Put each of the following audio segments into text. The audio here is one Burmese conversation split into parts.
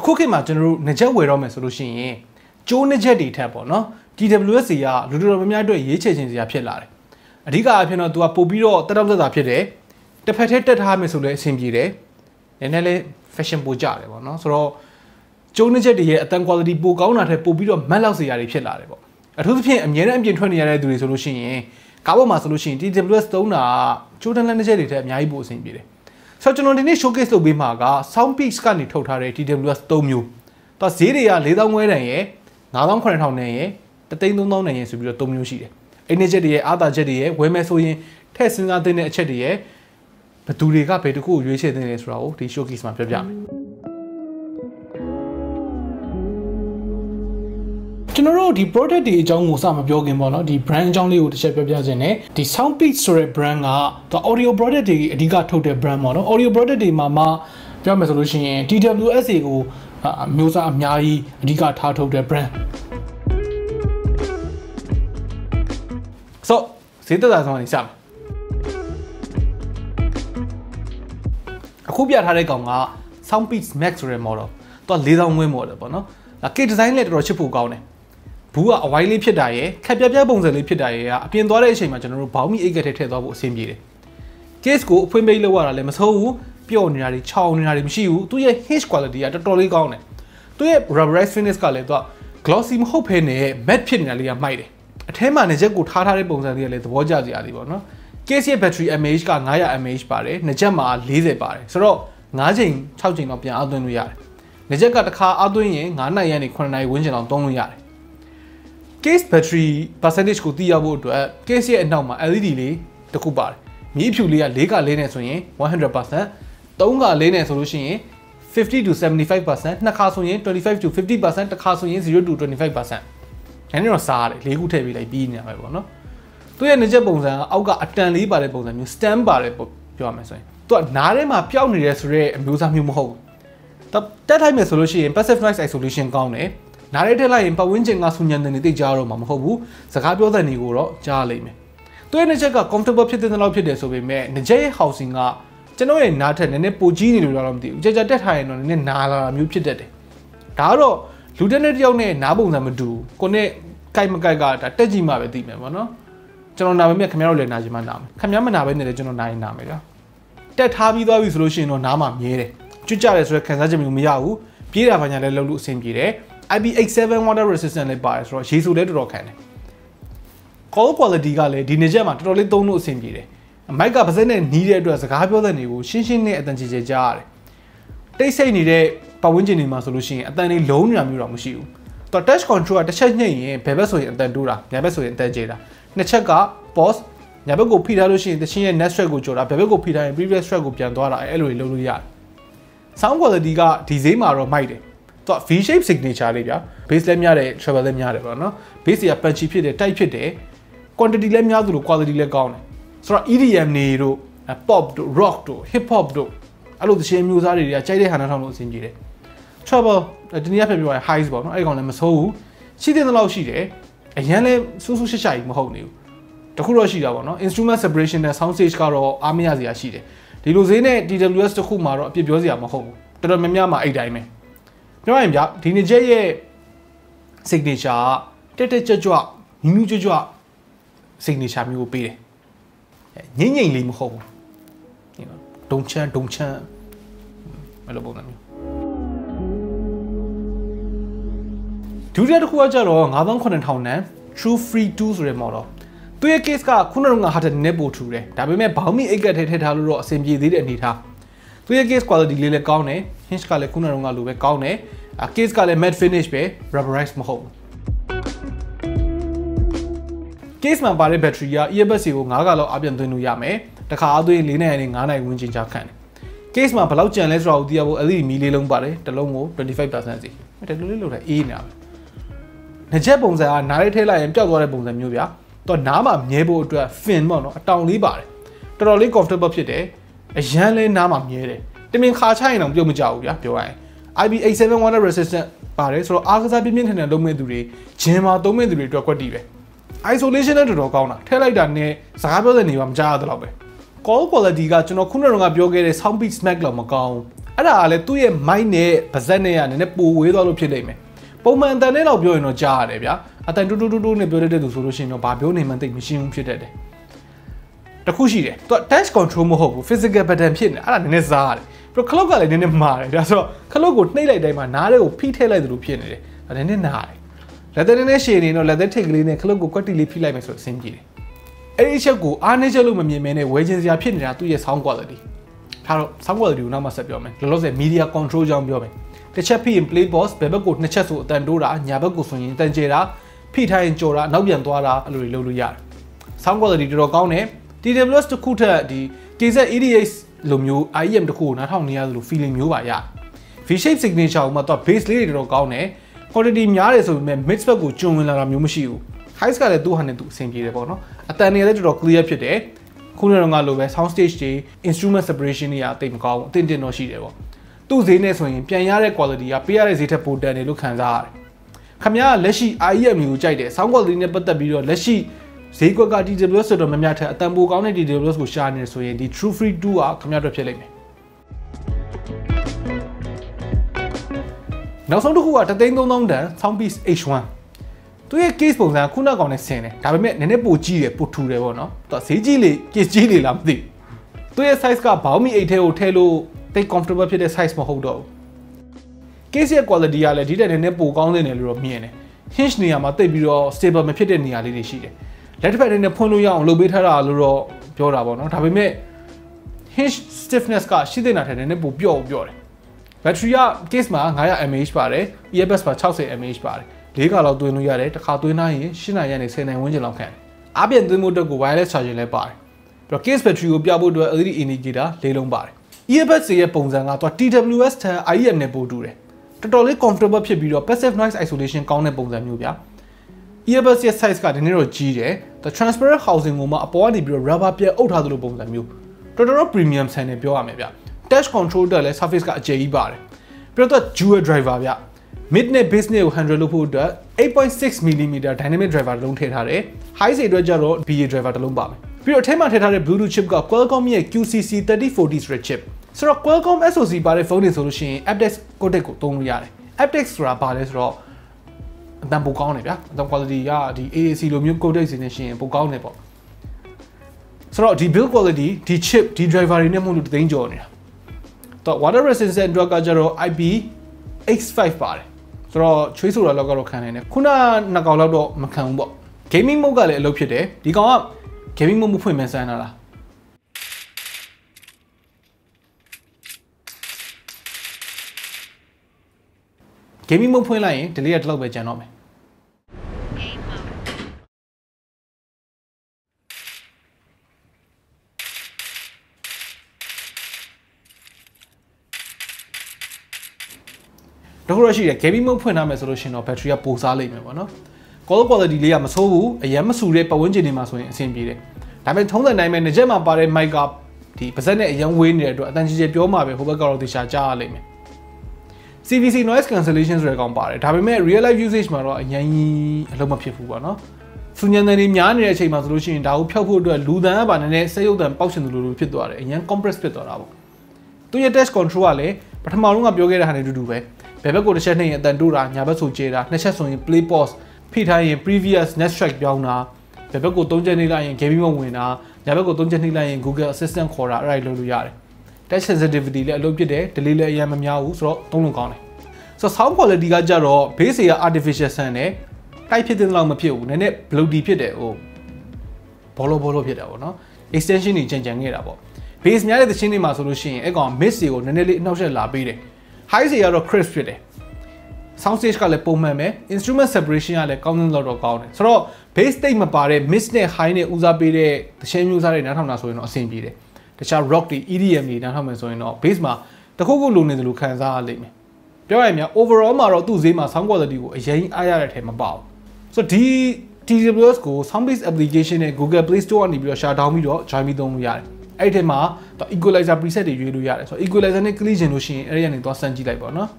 အခုခေတ်မှာကျွန်တော်တို့နှစ်ချက်ဝယ်တော့မယ်ဆိုလို့ရှိရင်ကျိုးနှစ်ချက်တွေထပ်ပေါ့နော် TWS ကလူတော်များများအတွက်ရေးချယ်ခြင်းစရာဖြစ်လာတယ်အဓိကအဖြစ်တော့သူကပို့ပြီးတော့တက်တော့တက်တာဖြစ်တယ်တစ်ဖက်ထဲတက်ထားမယ်ဆိုလည်းအဆင်ပြေတယ်နည်းနည်းလေး fashion ပိုကြတယ်ပေါ့နော်ဆိုတော့ကျိုးနှစ်ချက်တွေရဲ့အတန် quality ပိုကောင်းတာထက်ပို့ပြီးတော့မတ်လောက်စရာတွေဖြစ်လာတယ်ပေါ့အထူးသဖြင့်အမြဲတမ်းအပြင်ထွက်နေရတဲ့သူတွေဆိုလို့ရှိရင်ကားပေါ်မှာဆိုလို့ရှိရင် TWS သုံးတာကျိုးတန်းလက်နှစ်ချက်တွေထက်အများကြီးပိုအဆင်ပြေတယ်ဆိုတော့ကျွန်တော်ဒီနေ့ showcase လုပ်ပေးမှာက Soundpeaks ကနေထုတ်ထားတဲ့ TWS 3မျိုးသူဈေးတွေက4000ဝဲတန်ရယ်9800နဲ့ရယ်13000နဲ့ရယ်ဆိုပြီးတော့3မျိုးရှိတယ်အဲ့ဒီချက်တွေရဲ့အာသာချက်တွေရဲ့ဝယ်မယ်ဆိုရင်ထည့်စဉ်းစားသင့်တဲ့အချက်တွေရဲ့ဘယ်သူတွေကဘယ်တစ်ခုကိုရွေးချယ်သင့်လဲဆိုတာကိုဒီ showcase မှာပြောပြမယ်ကျွန်တော်တို့ဒီ product တွေအကြောင်းကိုစမပြောခင်ပေါ့နော်ဒီ brand အကြောင်းလေးကိုတစ်ချက်ပြောပြခြင်းနဲ့ဒီ Soundpeaks ဆိုတဲ့ brand ကသူ audio product တွေအဓိကထုတ်တဲ့ brand ပေါ့နော် audio product တွေမှာပြောမယ်ဆိုလို့ရှိရင် TWS ကိုမျိုးစားအများကြီးအဓိကထားထုတ်တဲ့ brand ဆိုဈေးသက်သာဆုံးနေစမယ်အခုပြထားတဲ့ကောင်က Soundpeaks Max ဆိုတဲ့ model သူက4000ဝန်း model ပေါ့နော်ဒါ kit design လည်းတော်တော်ချစ်ဖို့ကောင်းတယ်ဘူးကအဝိုင်းလေးဖြစ်တာရယ်ခက်ပြပြပုံစံလေးဖြစ်တာရယ်ကအပြင်သွားတဲ့အချိန်မှာကျွန်တော်တို့ဘောင်းမီအိတ်ကက်ထဲထည့်သွားဖို့အဆင်ပြေတယ် case ကိုအဖွင့်ပိတ်လောက်ရတာလည်းမဆိုးဘူးပျော့နေတာတွေခြောင်နေတာတွေမရှိဘူးသူရဲ့ hinge quality ကတော်တော်လေးကောင်းတယ်သူရဲ့ rubberized finish ကလည်းသူက glossy မဟုတ်ဘဲနဲ့ matte ဖြစ်နေတာလေးကမိုက်တယ်အထဲမှာနှစ်ချက်ကိုထားတဲ့ပုံစံလေးကလည်းသဘောကျစရာလေးပေါ့နော် case ရဲ့ battery mAh က900 mAh ပါတယ်နှစ်ချက်မှာ40ပါတယ်ဆိုတော့9ချိန်6ချိန်တော့ပြန်အားသွင်းလို့ရတယ်နှစ်ချက်ကတစ်ခါအားသွင်းရင်9နာရီကနေ9နာရီဝန်းကျင်လောက်သုံးလို့ရတယ် case battery percentage ကိုသိရဖို့အတွက် case ရဲ့အနောက်မှာ LED လေးတစ်ခုပါတယ်မြည်ဖြူလေးက4က4နဲ့ဆိုရင် 100% 3က4နဲ့ဆိုလို့ရှိရင် 50 to 75% နှစ်ခါဆိုရင် 25 to 50% တစ်ခါဆိုရင်0 to 25% နည်းနည်းတော့စားရတယ်၄ခုထည့်ပြီးလိုက်ပြီးနေရမှာပေါ့နော်သူရဲ့နှစ်ချက်ပုံစံကအောက်ကအတန်လေးပါတဲ့ပုံစံမျိုး stand ပါတယ်ပြောရမယ်ဆိုရင်သူကနားထဲမှာပျောက်နေတယ်ဆိုတော့အမျိုးအစားမျိုးမဟုတ်ဘူးတက်ထိုက်မယ်ဆိုလို့ရှိရင် passive noise isolation ကောင်းတယ်နားရဲထည့်လိုက်ရင်ပတ်ဝန်းကျင်ကဆူညံတဲ့နေသိကြတော့မှာမဟုတ်ဘူးစကားပြောတဲ့နေကိုတော့ကြားလိမ့်မယ်သူရဲ့နှစ်ချက်က comfortable ဖြစ်တဲ့လောက်ဖြစ်တယ်ဆိုပေမဲ့နှစ်ချက်ရဲ့ housing ကကျွန်တော်ရဲ့နားထက်နည်းနည်းပိုကြီးနေလို့တော့မသိဘူးကြာတက်ထားရင်တော့နည်းနည်းနားလာတာမျိုးဖြစ်တတ်တယ်ဒါကတော့လူတက်တဲ့တယောက်နဲ့နားပုံစံမတူကိုနဲ့ကြိုက်မကြိုက်ကဒါတက်ကြည့်မှပဲသိမယ်ပေါ့နော်ကျွန်တော်နားမမြခင်ဗျားတို့လည်းနားချင်မှနားမယ်ခင်ဗျားမနာပဲနေတယ်ကျွန်တော်နားရင်နားမယ်ဗျာတက်ထားပြီးသွားပြီဆိုလို့ရှိရင်တော့နားမှာမြဲတယ်ကျွတ်ကြတယ်ဆိုတော့ခံစားချက်မျိုးမရဘူးပြေးတာဘာညာလဲလုံးလို့အဆင်ပြေတယ် IP87 water resistant လည်းပါတယ်ဆိုတော့ရေဆိုလည်းတော်တော်ခံတယ် call quality ကလည်းဒီနေ့ချက်မှာတော်တော်လေးသုံးလို့အဆင်ပြေတယ်မိုက်ကပါစက်နဲ့နီးတဲ့အတွက်စကားပြောတဲ့နေကိုရှင်းရှင်းနဲ့အတန်ကြီးကြီးကြားရတယ်တိတ်ဆိတ်နေတဲ့ပတ်ဝန်းကျင်တွေမှာဆိုလို့ရှိရင်အတန်လေးလုံးနေတာမျိုးတော့မရှိဘူးတော့ touch control ကတစ်ချက်ညှိရင်ဘယ်ဘက်ဆိုရင်အတန်တိုးတာညာဘက်ဆိုရင်အတန်ကျတာနှစ်ချက်က pause ညာဘက်ကိုဖိထားလို့ရှိရင်တချင်းရဲ့ next track ကိုကြော်တာဘယ်ဘက်ကိုဖိထားရင် previous track ကိုပြန်သွားတာအဲ့လိုတွေလုပ်လို့ရတယ် sound quality ကဒီဈေးမှာတော့မိုက်တယ်သူက V shape signature လေးဗျာ bass လည်းများတယ် treble လည်းများတယ်ပေါ့နော် bass က punchy ဖြစ်တယ် tight ဖြစ်တယ် quantity လည်းများသလို quality လည်းကောင်းတယ်ဆိုတော့ EDM နေတို့ pop တို့ rock တို့ hip hop တို့အဲ့လိုသချင်းမျိုးစားတွေကကြိုက်တဲ့ဟာနားထောင်လို့အဆင်ပြေတယ် treble ဒီနေ့ဖက်ပြောရ highs ပေါ့နော်အဲ့ကောင်လည်းမဆိုးဘူးရှိတဲ့လောက်ရှိတယ်အရန်လည်းစူးစူးရှက်ရှက်ကြီးမဟုတ်နေဘူးတခုတော့ရှိတာပေါ့နော် instrument separation နဲ့ sound stage ကတော့အားမရစရာရှိတယ်ဒီလိုဈေးနဲ့ TWS တခုမှာတော့အပြစ်ပြောစရာမဟုတ်ဘူးတော်တော်များများမှာအဲ့တိုင်းပဲပြောရရင်ဗျာဒီနေ့ချက်ရဲ့ signature တက်ကြွမြူးကြွ signature မျိုးကိုပေးတယ်ငိမ့်လေးမဟုတ်ဘူးဒုံချမ်းအဲ့လိုပုံစံမျိုးဒုတိယတစ်ခုကကြတော့9800နန်း True Free 2ဆိုတဲ့ model သူရဲ့ case ကခုနကဟာတဲ့နည်းပို့ထူတယ်ဒါပေမဲ့ဘောင်းမီအိတ်ကက်ထဲထည့်ထားလို့တော့အဆင်ပြေသေးတဲ့အနေထားသူရဲ့ case quality လေးလည်းကောင်းတယ် hinge ကလည်းခုနကလိုပဲကောင်းတယ် case ကလည်း matte finish ပဲ rubberized မဟုတ်ဘူး case မှာပါတဲ့ battery က earbuds ကို9ကလောက်အပြန်သွင်းလို့ရမယ်တခါအသွင်း4နိုင်နဲ့9နိုင်ဝန်းကျင်ကြာခံတယ် case မှာဘယ်လောက်ကြံလဲဆိုတာကိုသိရဖို့ LED မီးလေးလုံးပါတယ်တစ်လုံးကို 25% စီတယ်လို့လေးလောက်တယ်အေးနေတာပဲနှစ်ချက်ပုံစံကနားလေးထည့်လိုက်ရင်ပျောက်သွားတဲ့ပုံစံမျိုးဗျာတော့နားမှာမြဲဖို့အတွက် fin ပေါ့နော်အတောင်လေးပါတယ်တော်တော်လေး comfortable ဖြစ်တယ်အရန်လဲနားမှာမြဲတယ်တမင်ခါချရင်တော့ပြုတ်မကြဘူးဗျာပြောရရင် IP87 water resistant ပါတယ်ဆိုတော့အားကစားပြင်းပြင်းထန်ထန်လုပ်မဲ့သူတွေဂျင်မှာသုံးမဲ့သူတွေအတွက်ကွက်တီပဲ isolation နဲ့တော်တော်ကောင်းတာထည့်လိုက်တာနဲ့စကားပြောတဲ့နေမှာမကြားရတော့ပဲ call quality ကကျွန်တော်ခုနကပြောခဲ့တဲ့ Soundpeaks Max လောက်မကောင်း အဲ့ဒါကလည်းသူ့ရဲ့ mic နဲ့ပါဇက်နဲ့ကနည်းနည်းပိုဝေးသွားလို့ဖြစ်နေမယ်ပုံမှန်အတန်နဲ့တော့ပြောရင်တော့ကြားရတယ်ဗျာအတန်တူတူနဲ့ပြောတဲ့သူဆိုလို့ရှိရင်တော့ဘာပြောနေမှသိမရှင်းဘူးဖြစ်တတ်တယ်တခုရှိတယ်သူက touch control မဟုတ်ဘူး physical button ဖြစ်နေအဲ့ဒါနည်းနည်းစားရတယ်ပြီးတော့ clock ကလည်းနည်းနည်းမာတယ်ဒါဆိုတော့ clock ကိုနှိပ်လိုက်တိုင်းမှာနားတွေကိုဖိထည့်လိုက်သလိုဖြစ်နေတယ်ဒါနည်းနည်းနားတယ်လက်သက်နည်းနည်းရှည်နေတော့လက်သက်ထိတ်ကလေးနဲ့ clock ကိုကွက်တီလေးဖိလိုက်မယ်ဆိုတော့အဆင်ပြေတယ်အဲ့ဒီချက်ကိုအားနည်းချက်လို့မမြင်မဲနဲ့ဝယ်ချင်စရာဖြစ်နေတာသူ့ရဲ့ sound quality ဒါတော့ sound quality ကိုနောက်မှဆက်ပြောမယ်လောလောဆယ် media control ကြောင်းပြောမယ်တစ်ချက်ဖိရင် play pause ဘယ်ဘက်ကိုနှစ်ချက်ဆိုအတန်တိုးတာညာဘက်ကိုဆိုရင်အတန်ကျတာဖိထားရင်ကြော်တာနောက်ပြန်သွားတာအဲ့လိုတွေလုပ်လို့ရတယ် sound quality တော်တော်ကောင်းတယ် TWS တစ်ခုထက်ဒီ KZ88 လိုမျိုး IEM တစ်ခုကိုနားထောင်နေရသလို feeling မျိုးပါရ V-shape signature မှာတော့ bass လေးတွေတော်တော်ကောင်းတယ် quality များတယ်ဆိုပေမဲ့ mix ဘက်ကိုကျွံဝင်လာတာမျိုးမရှိဘူး highs ကလည်းသူ့ဟာနဲ့သူအဆင်ပြေတယ်ပေါ့နော်အတန်တွေလည်းတော်တော် clear ဖြစ်တယ်ခုနကတော့ငါလိုပဲ sound stage တွေ instrument separation တွေကတိတ်မကောင်းဘူးအတင်တော့ရှိတယ်ပေါ့သူ့ဈေးနဲ့ဆိုရင်ပြန်ရတဲ့ quality ကပေးရတဲ့ဈေးထက်ပိုတန်တယ်လို့ခံစားရတယ်ခင်ဗျားကလက်ရှိ IEM ကိုကြိုက်တယ် sound quality နဲ့ပတ်သက်ပြီးတော့လက်ရှိဈေးကွက်က TWS ဆိုတော့မများထက်အတန်ပိုကောင်းတဲ့ TWS ကိုရှာနေဆိုရင်ဒီ True Free 2ကခင်ဗျားတို့ဖြစ်လိမ့်မယ်နောက်ဆုံးတစ်ခုက33000တန် Soundpiece H1 သူရဲ့ case ပုံစံခုနကောင်နဲ့ဆင်တယ်ဒါပေမဲ့နည်းနည်းပိုကြီးတယ်ပိုထူတယ်ပေါ့နော်သူဈေးကြီးလေ case ကြီးလေလားမသိသူရဲ့ size ကဘောင်းမီ8ထဲကိုထည့်လို့တိတ် comfortable ဖြစ်တဲ့ size မဟုတ်တော့ဘူး case ရဲ့ quality ကလည်းဒီတက်နည်းနည်းပိုကောင်းနေတယ်လို့တော့မြင်တယ် hinge နေရာမှာတိတ်ပြီးတော့ stable မဖြစ်တဲ့နေရာလေးတွေရှိတယ်လက်တစ်ဖက်နဲ့ဖွင့်လို့ရအောင်လုပ်ပေးထားတာလို့တော့ပြောတာပေါ့နော်ဒါပေမဲ့ hinge stiffness ကရှိတဲ့နာထက်နည်းနည်းပိုပြော့တယ် battery က case မှာ900 mAh ပါတယ် earbuds မှာ60 mAh ပါတယ်၄ခါလောက်သွင်းလို့ရတယ်တစ်ခါသွင်းနိုင်ရင်8နာရီကနေ10နာရီဝန်းကျင်လောက်ခံတယ်အားပြန်သွင်းဖို့အတွက်ကို wireless charger လည်းပါတယ်ပြီးတော့ case battery ကိုပြဖို့အတွက် LED indicator ၄လုံးပါတယ် earbuds ရဲ့ပုံစံကတော့ TWS ထက် IEM နဲ့ပိုတူတယ်တော်တော်လေး comfortable ဖြစ်ပြီးတော့ passive noise isolation ကောင်းတဲ့ပုံစံမျိုးဗျာ earbuds ရဲ့ size ကဒီနေ့တော့ကြီးတယ် the transparent housing ကိုမှအပေါ်ကနေပြီးတော့ rubber ပြဲအုပ်ထားသလိုပုံစံမျိုးတော်တော် premium ဆန်တယ်ပြောရမယ်ဗျ touch control တက်လည်း surface ကအကျယ်ကြီးပါတယ်ပြီးတော့ dual driver ဗျ mid နဲ့ bass နဲ့ကို handle လုပ်ဖို့အတွက် 8.6mm dynamic driver တစ်လုံးထည့်ထားတယ် high တွေအတွက်ကျတော့ BA driver တစ်လုံးပါမယ်ပြီးတော့အထက်မှာထည့်ထားတဲ့ Bluetooth chip က Qualcomm ရဲ့ QCC3040 ဆိုတဲ့ chip ဆိုတော့ Qualcomm SoC ပါတဲ့ဖုန်းတွေဆိုလို့ရှိရင် aptX codec ကိုသုံးလို့ရတယ် aptX ဆိုတာဘာလဲဆိုတော့အတန်ပိုကောင်းတယ်ဗျာအတန် quality ကဒီ AAC လိုမျိုး codec စီနဲ့ရှိရင်ပိုကောင်းတယ်ပေါ့ဆိုတော့ဒီ build quality ဒီ chip ဒီ driver တွေနဲ့မှုလို့သိန်းကျော်နေတာတော့ water resistant အတွက်ကကျတော့ IP85 ပါတယ်ဆိုတော့ချွေးဆိုတာလောက်ကတော့ခံနိုင်တယ်ခုနနှစ်ကောင်လောက်တော့မခံဘူးပေါ့ gaming mode ကလည်းအလုပ်ဖြစ်တယ်ဒီကောင်က gaming mode မဖွင့်မှန်းစမ်းတာလားgaming mode ဖွင့်လိုက်ရင် delay ကတလောက်ပဲကျန်တော့မယ်တခုတော့ရှိတယ် gaming mode ဖွင့်ထားမယ်ဆိုလို့ရှိရင်တော့ battery ကပိုစားလိမ့်မယ်ပေါ့နော် call quality လေးကမဆိုးဘူးအရင်မဆူတဲ့ပတ်ဝန်းကျင်တွေမှာဆိုရင်အဆင်ပြေတယ်ဒါပေမဲ့ထုံးစံတိုင်းပဲနှစ်ချက်မှာပါတဲ့ mic ကဒီပါဇက်နဲ့အရင်ဝေးနေတဲ့အတွက်အတန်ကြီးပြောမှာပဲဟိုဘက်ကတော့တေချာကြားရလိမ့်မယ် CVC noise cancellation ဆိုတဲ့ကောင်ပါတယ်ဒါပေမဲ့ real life usage မှာတော့အရင်အလုံးမဖြစ်ဘူးပေါ့နော်စူညံတန်တွေများနေတဲ့အချိန်မှာဆိုလို့ရှိရင်ဒါကိုဖျောက်ဖို့အတွက်လူတန်ကပါနည်းနည်းစက်ရုပ်တန်ပေါက်ရှင်သလိုဖြစ်သွားတယ်အရင် compress ဖြစ်သွားတာပေါ့သူရဲ့ touch control ကလည်းပထမဆုံးကပြောခဲ့တဲ့ဟာနဲ့အတူတူပဲဘယ်ဘက်ကိုတစ်ချက်နှိပ်ရင်အတန်တိုးတာညာဘက်ဆိုကျဲတာနှစ်ချက်ဆိုရင် play pause ဖိထားရင် previous next track ပြောင်းတာဘယ်ဘက်ကို၃ချက်နှိပ်လိုက်ရင် gaming mode ဝင်တာညာဘက်ကို၃ချက်နှိပ်လိုက်ရင် Google Assistant ခေါ်တာအဲ့ဒါလုပ်လို့ရတယ် touch sensitivity လည်းအလုပ်ဖြစ်တယ် delay လည်းအရင်မများဘူးဆိုတော့သုံးလုံးကောင်းတယ်ဆိုတော့ sound quality ကကြတော့ bass တွေက artificial sound နဲ့တိုက်ဖြစ်တဲ့လောက်မဖြစ်ဘူးနည်းနည်း bloody ဖြစ်တယ်ဟိုဘောလောဖြစ်တာပေါ့နော် extension တွေကြံခဲ့တာပေါ့ bass များတဲ့သချင်းတွေမှာဆိုလို့ရှိရင်အဲ့ကောင် mix တွေကိုနည်းနည်းလေးအနှောက်အယှက်လာပေးတယ် high တွေကတော့ crisp ဖြစ်တယ် sound stage ကလည်းပုံမှန်ပဲ instrument separation ကလည်းကောင်းတော့ကောင်းတယ်ဆိုတော့ bass တိတ်မပါတဲ့ mix နဲ့ high နဲ့ဦးစားပေးတဲ့သချင်းမျိုးစားတွေနားထောင်တာဆိုရင်တော့အဆင်ပြေတယ်တခြား rock တွေ EDM တွေနားထောင်မယ်ဆိုရင်တော့ bass မှာတခုခုလိုနေတယ်လို့ခံစားရလိမ့်မယ်ပြောရရင်များ overall မှာတော့သူ့ဈေးမှာ sound quality ကိုအရင်အားရတဲ့ထဲမပါဘူးဆိုတော့ဒီ TWS ကို Soundbase application နဲ့ Google Play Store ကနေပြီးတော့ share down ပြီးတော့ join ပြီးသုံးလို့ရတယ်အဲ့ဒီထဲမှာ equalizer preset တွေရွေးလို့ရတယ်ဆိုတော့ equalizer နဲ့ click ချင်လို့ရှိရင်အဲ့ဒီကနေသွားစမ်းကြည့်လိုက်ပါနော်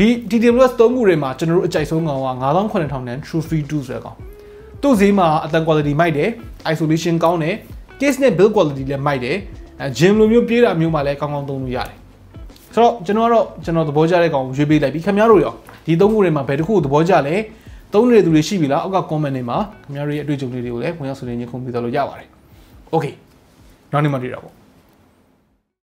ဒီ TWS 3ခုတွေမှာကျွန်တော်တို့အကြိုက်ဆုံးကောင်က9800နဲ့ Trophy 2ဆိုတဲ့ကောင်သူ့ဈေးမှာအတန် quality မိုက်တယ် isolation ကောင်းတယ် case နဲ့ build quality လည်းမိုက်တယ် gym လိုမျိုးပြေးတာမျိုးမှလည်းကောင်းကောင်းသုံးလို့ရတယ်ဆိုတော့ကျွန်တော်သဘောကျတဲ့ကောင်ရွေးပေးလိုက်ပြီခင်ဗျားတို့ရောဒီ3ခုတွေမှာဘယ်တစ်ခုသဘောကျလဲသုံးနေတဲ့သူတွေရှိပြီလားအောက်က comment တွေမှာခင်ဗျားတို့ရဲ့အတွေ့အကြုံလေးတွေကိုလည်းဝင်ရောက်ဆွေးနွေးညှိနှိုင်းပြီးတော့လို့ရပါတယ် okay နောက်နေ့မှတွေ့တာပေါ့